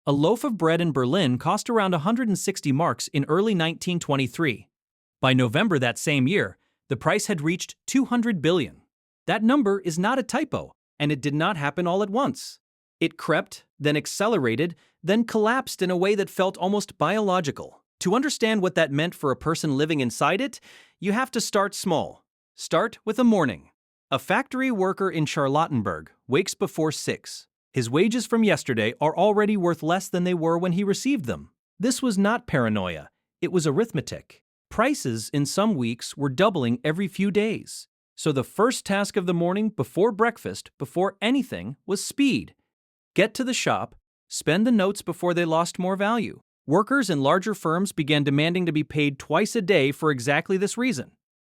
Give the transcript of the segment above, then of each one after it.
A loaf of bread in Berlin cost around 160 marks in early 1923. By November that same year, the price had reached 200 billion. That number is not a typo, and it did not happen all at once. It crept, then accelerated, then collapsed in a way that felt almost biological. To understand what that meant for a person living inside it, you have to start small. Start with a morning. A factory worker in Charlottenburg wakes before 6. His wages from yesterday are already worth less than they were when he received them. This was not paranoia, it was arithmetic. Prices in some weeks were doubling every few days. So the first task of the morning before breakfast, before anything, was speed. Get to the shop, spend the notes before they lost more value. Workers in larger firms began demanding to be paid twice a day for exactly this reason.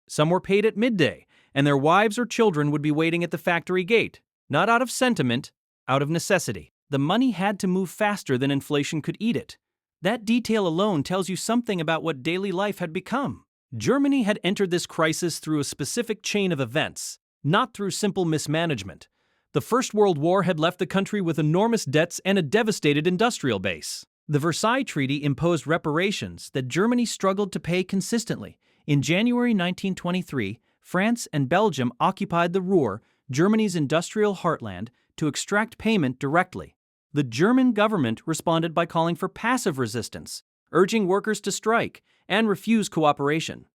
Some were paid at midday, and their wives or children would be waiting at the factory gate, not out of sentiment, out of necessity. The money had to move faster than inflation could eat it. That detail alone tells you something about what daily life had become. Germany had entered this crisis through a specific chain of events, not through simple mismanagement. The First World War had left the country with enormous debts and a devastated industrial base. The Versailles Treaty imposed reparations that Germany struggled to pay consistently. In January 1923, France and Belgium occupied the Ruhr, Germany's industrial heartland, to extract payment directly. The German government responded by calling for passive resistance, urging workers to strike and refuse cooperation.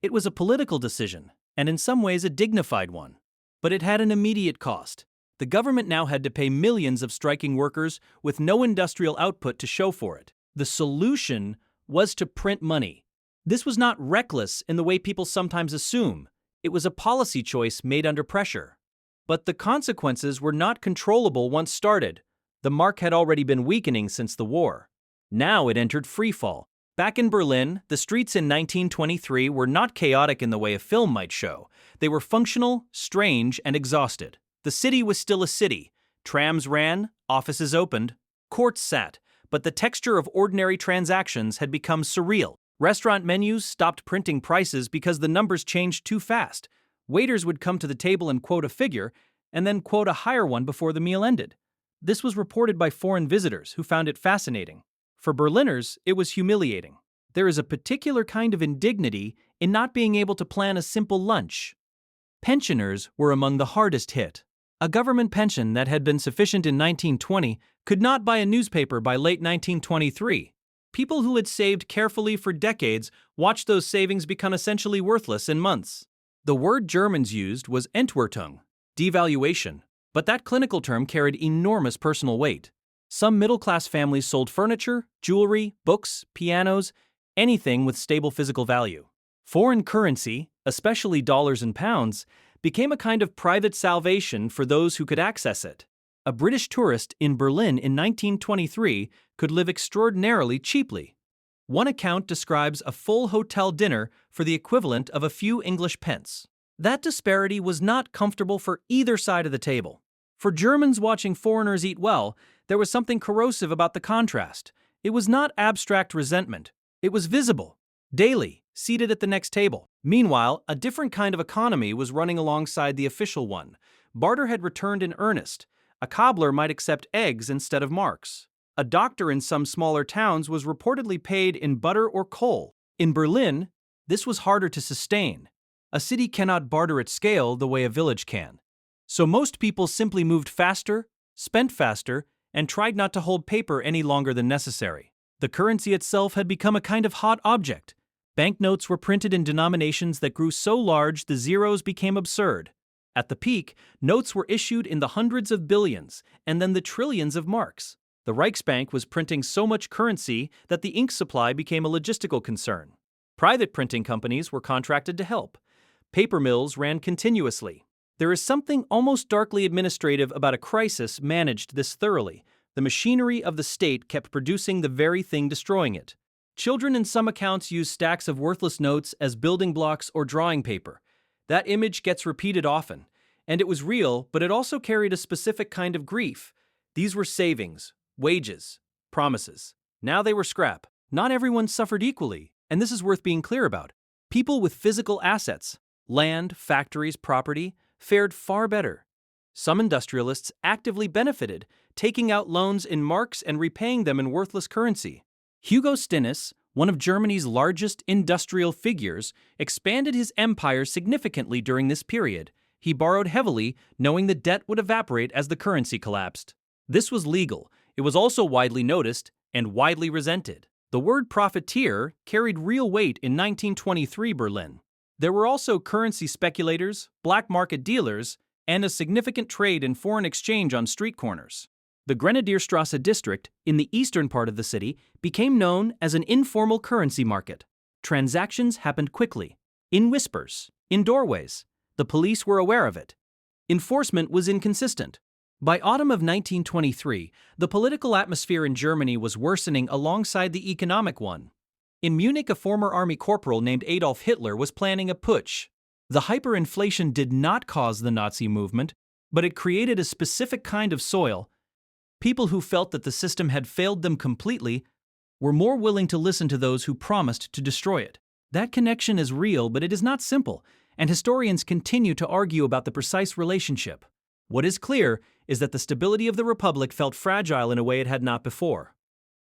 It was a political decision, and in some ways a dignified one. But it had an immediate cost. The government now had to pay millions of striking workers with no industrial output to show for it. The solution was to print money. This was not reckless in the way people sometimes assume. It was a policy choice made under pressure. But the consequences were not controllable once started. The mark had already been weakening since the war. Now it entered freefall. Back in Berlin, the streets in 1923 were not chaotic in the way a film might show. They were functional, strange, and exhausted. The city was still a city. Trams ran, offices opened, courts sat, but the texture of ordinary transactions had become surreal. Restaurant menus stopped printing prices because the numbers changed too fast. Waiters would come to the table and quote a figure, and then quote a higher one before the meal ended. This was reported by foreign visitors who found it fascinating. For Berliners, it was humiliating. There is a particular kind of indignity in not being able to plan a simple lunch. Pensioners were among the hardest hit. A government pension that had been sufficient in 1920 could not buy a newspaper by late 1923. People who had saved carefully for decades watched those savings become essentially worthless in months. The word Germans used was Entwertung, devaluation, but that clinical term carried enormous personal weight. Some middle-class families sold furniture, jewelry, books, pianos, anything with stable physical value. Foreign currency, especially dollars and pounds, became a kind of private salvation for those who could access it. A British tourist in Berlin in 1923 could live extraordinarily cheaply. One account describes a full hotel dinner for the equivalent of a few English pence. That disparity was not comfortable for either side of the table. For Germans watching foreigners eat well, there was something corrosive about the contrast. It was not abstract resentment. It was visible, daily, seated at the next table. Meanwhile, a different kind of economy was running alongside the official one. Barter had returned in earnest. A cobbler might accept eggs instead of marks. A doctor in some smaller towns was reportedly paid in butter or coal. In Berlin, this was harder to sustain. A city cannot barter at scale the way a village can. So most people simply moved faster, spent faster, and tried not to hold paper any longer than necessary. The currency itself had become a kind of hot object. Banknotes were printed in denominations that grew so large the zeros became absurd. At the peak, notes were issued in the hundreds of billions, and then the trillions of marks. The Reichsbank was printing so much currency that the ink supply became a logistical concern. Private printing companies were contracted to help. Paper mills ran continuously. There is something almost darkly administrative about a crisis managed this thoroughly. The machinery of the state kept producing the very thing destroying it. Children in some accounts use stacks of worthless notes as building blocks or drawing paper. That image gets repeated often, and it was real, but it also carried a specific kind of grief. These were savings, wages, promises. Now they were scrap. Not everyone suffered equally, and this is worth being clear about. People with physical assets, land, factories, property, fared far better. Some industrialists actively benefited, taking out loans in marks and repaying them in worthless currency. Hugo Stinnes, one of Germany's largest industrial figures, expanded his empire significantly during this period. He borrowed heavily, knowing the debt would evaporate as the currency collapsed. This was legal. It was also widely noticed and widely resented. The word profiteer carried real weight in 1923 Berlin. There were also currency speculators, black market dealers, and a significant trade in foreign exchange on street corners. The Grenadierstrasse district, in the eastern part of the city, became known as an informal currency market. Transactions happened quickly, in whispers, in doorways. The police were aware of it. Enforcement was inconsistent. By autumn of 1923, the political atmosphere in Germany was worsening alongside the economic one. In Munich, a former army corporal named Adolf Hitler was planning a putsch. The hyperinflation did not cause the Nazi movement, but it created a specific kind of soil. People who felt that the system had failed them completely were more willing to listen to those who promised to destroy it. That connection is real, but it is not simple, and historians continue to argue about the precise relationship. What is clear is that the stability of the Republic felt fragile in a way it had not before.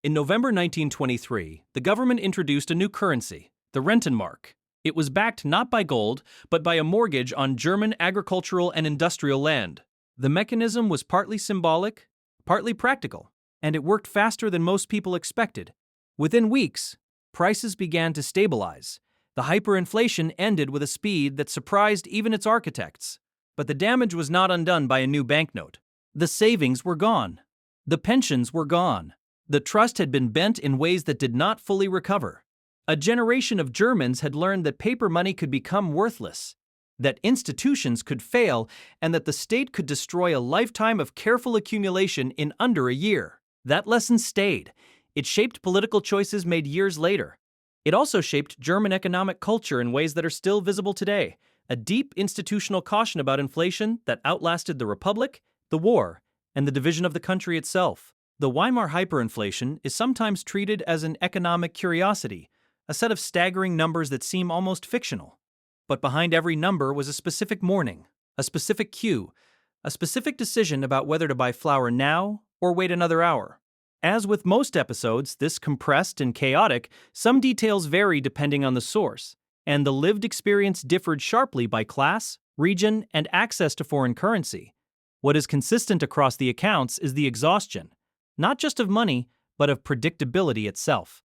In November 1923, the government introduced a new currency, the Rentenmark. It was backed not by gold, but by a mortgage on German agricultural and industrial land. The mechanism was partly symbolic, partly practical, and it worked faster than most people expected. Within weeks, prices began to stabilize. The hyperinflation ended with a speed that surprised even its architects. But the damage was not undone by a new banknote. The savings were gone. The pensions were gone. The trust had been bent in ways that did not fully recover. A generation of Germans had learned that paper money could become worthless, that institutions could fail, and that the state could destroy a lifetime of careful accumulation in under a year. That lesson stayed. It shaped political choices made years later. It also shaped German economic culture in ways that are still visible today. A deep institutional caution about inflation that outlasted the Republic, the war, and the division of the country itself. The Weimar hyperinflation is sometimes treated as an economic curiosity, a set of staggering numbers that seem almost fictional. But behind every number was a specific morning, a specific cue, a specific decision about whether to buy flour now or wait another hour. As with most episodes, this compressed and chaotic, some details vary depending on the source, and the lived experience differed sharply by class, region, and access to foreign currency. What is consistent across the accounts is the exhaustion, not just of money, but of predictability itself.